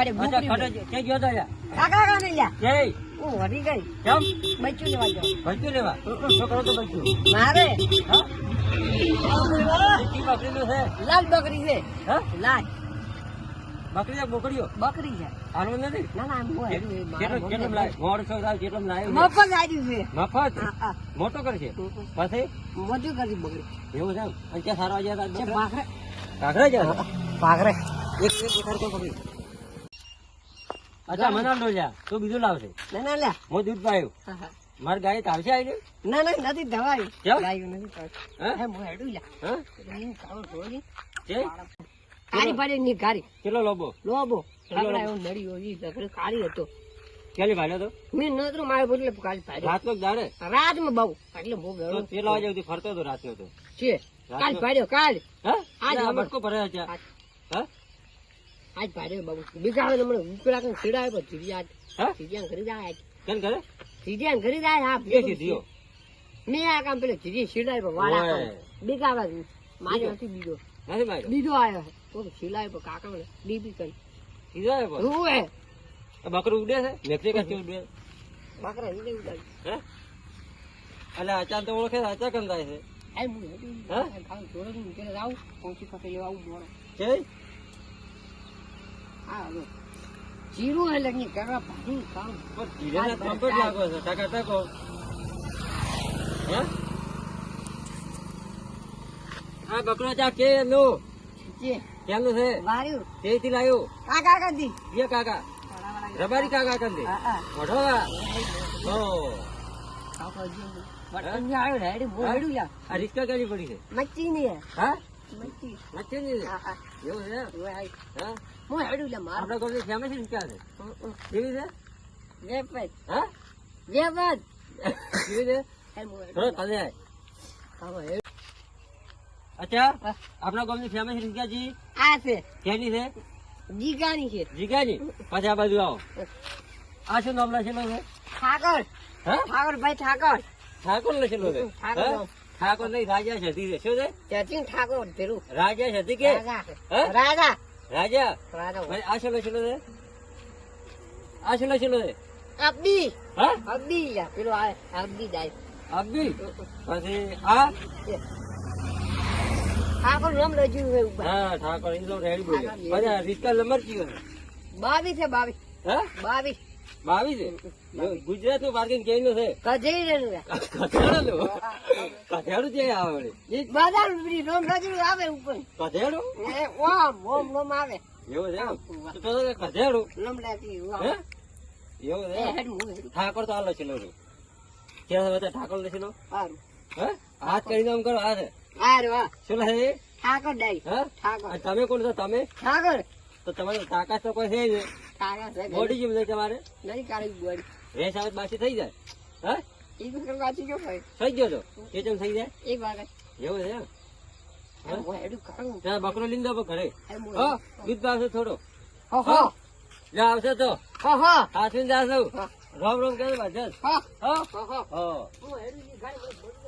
પાડે કે ગયો તો કાકા ને લ્યા કે હું વધી ગઈ કેમ બચ્ચું લેવા જાઉં બચ્ચું લેવા શું કરો તો બચ્ચું મારે હા બકરીનું છે લાલ બકરી છે હા લાલ બકરી છે બોકડીઓ બકરી છે હાલવું નથી ના ના હું કેટલું લાય મોડસો કેટલું લાય મફત આવ્યું છે મફત મોટો કરશે પછી મોટું કરી બકરી એવું છે અને ક્યાં સારો ગયા છે ભાખરે કાંકરા ગયા ભાખરે એક દેખાડ તો પકડી અચ્છા મને લો જા તું બીજું લાવશે ના ના લ્યા હું દૂધ પાયું મારી ગાય તાવશે આવી ના ના નથી ધવાયું કેમ? ગાયું નથી ધવાયું હે હું હેડું લ્યા હા હું કાળો ઢોળી છે કાળી પાડી ની ગારી કેટલો લોબો લોબો કાકડા એવું નડી હોય બકરી કાળી હતો ક્યારે ભાડ્યો તો મેં નતરું મારે બદલે કાળી પાડી રાત નો દાડે રાતમાં બહુ એટલે બહુ ગયો કેટલા વાગે સુધી ફરતો હતો રાતનો તો છે કાલ પાડ્યો કાલ હા આજ આ અમે- બટકો ભરે છે હા આજ પાડ્યો બાબુ બીજા આવે મને ઉપરા કઈ સીડા આવ્યો જીડિયા હા જીડિયા ઘરે જાય કેમ કરે જીડિયા ઘરે જાય હા કે સીધીઓ મેં આ કામ પેલો જીડી સીડા આવ્યો વાળા ઓય. કામ બીજા આવે મારે નથી બીજો નથી માર્યો બીજો આવ્યો તો સિલાઈ પર કાકા મને ડીપી કરી સીધો આવ્યો પણ. હું હે આ બકરું ઉડે છે મેક્સિકન ઉડે બાકરા ઈને ઉડાડી હે એટલે અચાન તો ઓળખે છે, અચા કેમ થાય છે આઈ હું હેડી હા? ખાલી જોડે હું પેલા આવું પહોંચી પાસે લેવા આવું મોડો છે હા હવે જીરું હે લગી કરવા ભાઈ કામ પણ ધીરે કમ્પ્લીટ લાગો છે ટકા ટકો હે આ બકરો ચા કે નો જે કેમનું છે વાર્યું તેથી લાયો કાકા કાકી ये काका रबारी काका कंदे હા હા मोठो का हो કાકા જે બટન આવ્યો ને હેડી હું હેડું લ્યા आ रिक्शा करी पड़ी है મચ્છી ની હે हां મચ્છી मच्छी नहीं હા હા यो है વાય हां હું હેડું લ્યા માર आपला कोई फेमस रिक्शा है केवी है વેપત हां વેપત केवी है હે હું હેડું थोड़ा कले है કાકા હેડ अच्छा अपना गांव में फेमस रिक्शा जी આ છે केनी है જીગાની છે जीगा जी पाछा आ बाजू आओ आ શું નામ લખેલો છે ઠાકર હા ઠાકર ભાઈ ઠાકર ઠાકોર લખેલો છે ઠાકોર. હા? ઠાકોર નહીં રાજા છતી છે શું છે જતીન ઠાકોર ધીરું રાજા છતી કે રાજા હા? રાજા રાજા રાજા ભાઈ આ શું લખેલો છે આ શું લખેલો છે અબ્દી હા અબ્દી લ્યા પેલો આવે અબ્દી જાય અબી પછી આ ઠાકોર નામ રજ્યું હોય ઉપર હા ઠાકોર એ તો રેડી બોલે પછી આ રિસ્કા નંબર કયો છે 22 છે 22 હા 22 22 છે ગુજરાત નું પાર્કિંગ કેનું છે કજઈ રેનું કથેડું કથેડું છે આવે વળી. એક બાજાર ઉપરી નામ રજ્યું આવે ઉપર કથેડું એ ઓમ ઓમ નામ આવે એવું છે એમ? તો તો કથેડું નામ લાગી હે એવું એ છે હેડ હું હેડ ઠાકોર તો આ લખેલો છે ક્યાં બધા ઠાકોર લખેલો સારું હે હાથ કરીને આમ કરો હાથ આર વાહ શું લખે ઠાકર ડાઈ હા ઠાકર અને તમે કોણ છો તમે ઠાકર તો તમારે તાકાત તો કોઈ છે જ નહીં. ઠાકર છે બોડી જેમ નહીં તમારે નહીં કાઢી બોડી રેસ આવે તો બાસી થઈ જાય હા એક વખત વાંચી ગયો ભાઈ થઈ ગયો તો એ ચમ થઈ જાય એક વાગે એવું છે એમ? હું હેડું કરું ત્યાં બકરો લીંદો પર ઘરે હું હા દૂધ પાવશે થોડો હો હો લે આવશે તો હો હો હાથવીને જાશો હા. રોમ રોમ કરે બધા હો હા હો હો હા હું હેડું ગાડી બોડી